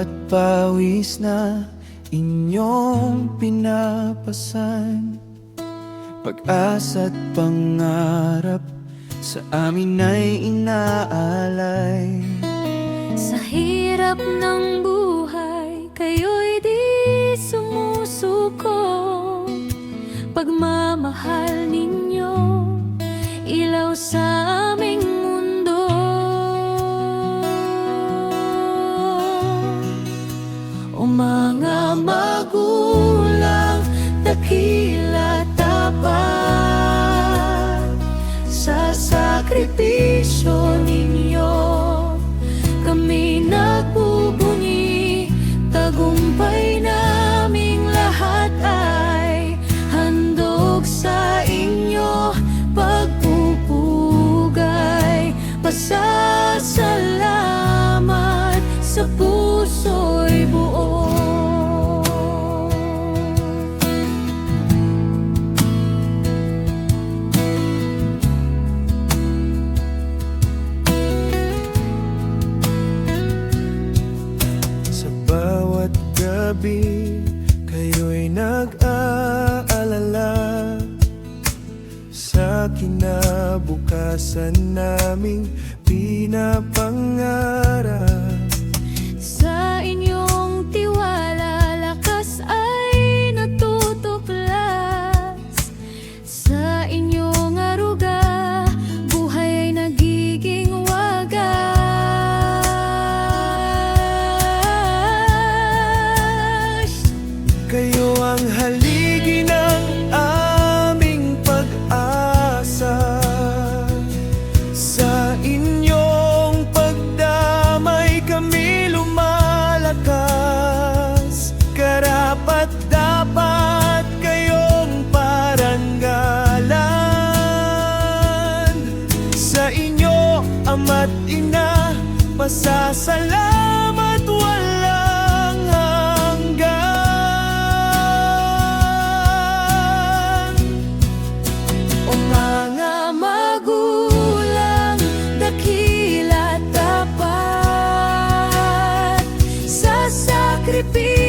bawat pawis na inyong pinapasan, pag-asa't pangarap sa amin ay inaalay. Sa hirap ng buhay, kayo'y di sumusuko. Pagmamahal ninyo, ilaw sa aming mundo. O mga magulang, dakila tapat, sa sakripisyo ninyo kami nagbubunyi. Tagumpay naming lahat ay handog sa inyo. Pagpupugay, pasasalamat sa puso'y buo. Bawat gabi, kayo'y nag-aalala sa kinabukasan naming pinapangarap. Sa inyong tiwala, lakas ay natutuklas. Sa inyong aruga, buhay ay nagiging wagas. Kayo ang haligi ng aming pag-asa. Sa inyong pagdamay kami lumalakas. Karapat-dapat kayong paranggalan. Sa inyo, Ama't Ina, pasasalamat walang hanggan. O mga magulang, dakila tapat, sa sakripisyo